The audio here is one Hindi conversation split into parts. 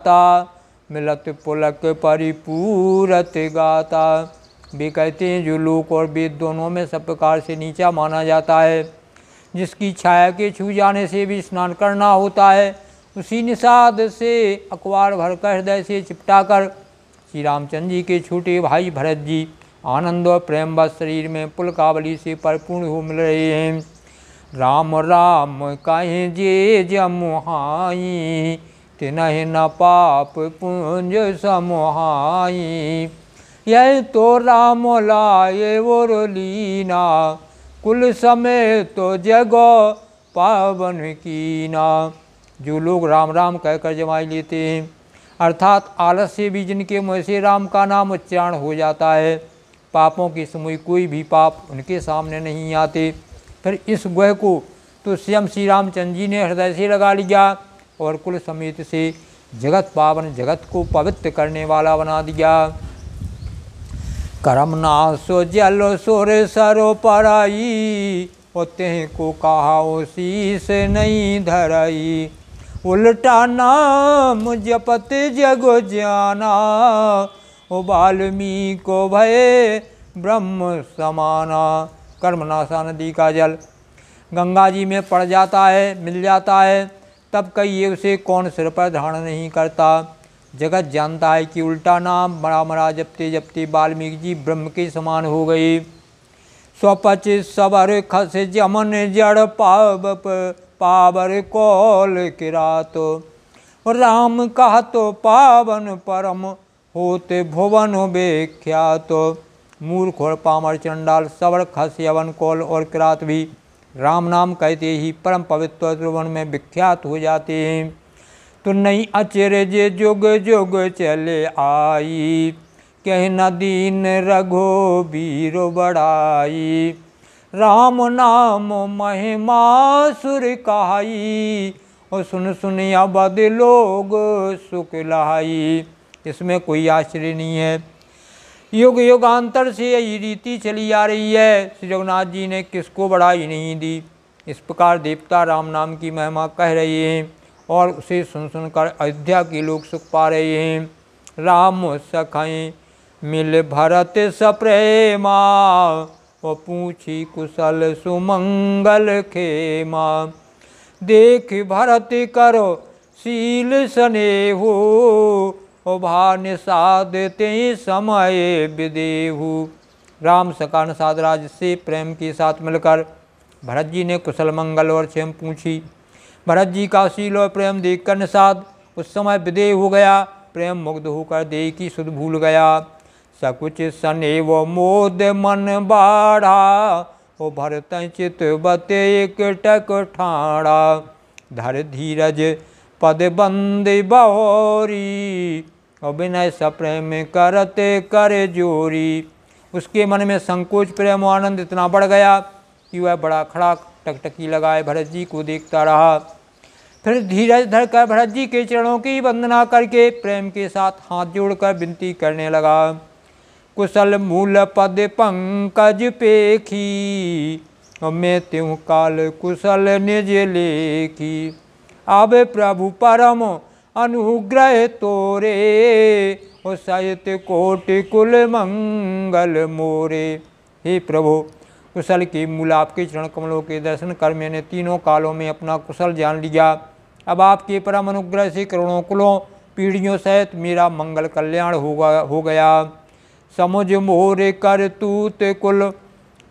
मिलत पुलक परिपूरत गाता। वे कहते हैं जो लोक और वेद दोनों में सब प्रकार से नीचा माना जाता है, जिसकी छाया के छू जाने से भी स्नान करना होता है, उसी निषाद से अखबार भरकर हृदय से चिपटा कर श्री रामचंद्र जी के छोटे भाई भरत जी आनंद और प्रेम व शरीर में पुलकावली से परिपूर्ण हो मिल रहे हैं। राम राम कहें जे जमुहाई, तिनहि न पाप पुंज समुहाई। यह तो राम लाए और लीना, कुल समय तो जगो पावन कीना। जो लोग राम राम कहकर जमाई लेते हैं, अर्थात आलस से भी जिनके मुँह से राम का नाम उच्चारण हो जाता है, पापों के समय कोई भी पाप उनके सामने नहीं आते। फिर इस गुह को तो स्वयं श्री रामचंद्र जी ने हृदय से लगा लिया और कुल समेत से जगत पावन, जगत को पवित्र करने वाला बना दिया। करमनासो जल सोर सरो पराई, तेह को कहा शीस नहीं धराई। उल्टा नाम जपत जग जाना, ओ वाल्मीकि को भय ब्रह्म समाना। कर्मनाशा नदी का जल गंगा जी में पड़ जाता है, मिल जाता है, तब कहिए उसे कौन सिर पर धारण नहीं करता। जगत जानता है कि उल्टा नाम मरा मरा जपते जपते वाल्मीकि जी ब्रह्म के समान हो गए। स्वपच सबर खस जमन जड़ पावर कौल किरात, राम कहा तो पावन परम होते भुवन बेख्यात। मूर्ख और पामर चंडाल सबर खस यवन कौल और किरात भी राम नाम कहते ही परम पवित्र त्रिभुवन में विख्यात हो जाते हैं। तो नहीं अचरज जुग जुग चले आई, कह न दीन रघुबीर बड़ाई। राम नाम महिमा सुर कहाई, और सुन सुन अवध लोग सुख लहाई। इसमें कोई आश्चर्य नहीं है, युग युगांतर से यही रीति चली आ रही है। श्री जगन्नाथ जी ने किसको बढ़ाई नहीं दी। इस प्रकार देवता राम नाम की महिमा कह रहे हैं और उसे सुन सुनकर अयोध्या के लोग सुख पा रहे हैं। राम सखाएं मिल भरत सप्रेमा, और पूछी कुशल सुमंगल खेमा। देख भरत करो शील स्नेहु, ओ भा निषाद ते समय विदेहु। राम सखा निषाद राज से प्रेम के साथ मिलकर भरत जी ने कुशल मंगल और क्षेम पूछी। भरत जी का शील और प्रेम देखकर निषाद उस समय विदेह हो गया, प्रेम मुग्ध होकर देह की सुध भूल गया। सकुच सने वो मोद मन बाढ़ा, ओ भरत चित बते एक टक ठाड़ा। धर धीरज पद बंद बहोरी, और विनय सप्रेम करते करे जोरी। उसके मन में संकोच प्रेम और आनंद इतना बढ़ गया कि वह बड़ा खड़ा टकटकी लगाए भरत जी को देखता रहा। फिर धीरज धरकर भरत जी के चरणों की वंदना करके प्रेम के साथ हाथ जोड़कर विनती करने लगा। कुशल मूल पद पंकज पेखी, और मैं त्यों काल कुशल निज लेखी। अब प्रभु परम अनुग्रह तोरे, और सहित कोटि कुल मंगल मोरे। हे प्रभु, कुशल के मूल आपके चरण कमलों के दर्शन कर मैंने तीनों कालों में अपना कुशल जान लिया। अब आपके परम अनुग्रह से करोड़ों कुलों पीढ़ियों सहित मेरा मंगल कल्याण हो गया। समुझ मोरे कर तूत कुल,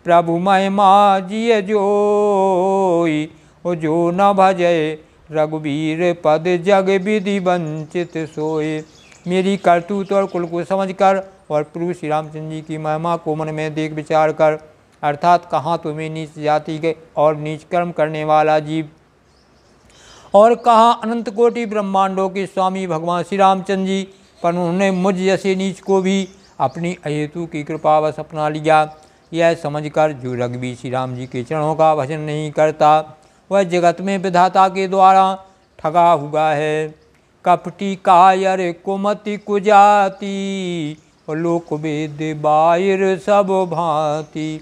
प्रभु महिमा जिय जोई। ओ जो न भजय रघुबीर पद, जग विधि वंचित सोए। मेरी करतूत और कुल को समझकर और प्रभु श्री रामचंद्र जी की महिमा को मन में देख विचार कर, अर्थात कहाँ तुम्हें नीच जाति के और नीच कर्म करने वाला जीव, और कहाँ अनंत कोटि ब्रह्मांडों के स्वामी भगवान श्री रामचंद्र जी, पर उन्होंने मुझ जैसे नीच को भी अपनी अहेतु की कृपावश अपना लिया। यह समझकर जो रघुवीर श्री राम जी के चरणों का भजन नहीं करता, वह जगत में विधाता के द्वारा ठगा हुआ है। कपटी कायर कुमति कुजाति, और लोक वेद बाहिर सब भांति।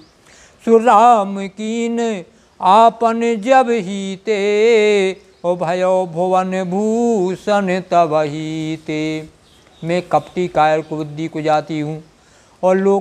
सुराम कीन आपन जब ही ते, ओ भयो भुवन भूषण तबही ते। मैं कपटी कायर कुबुद्धि कुजाती हूँ और लोग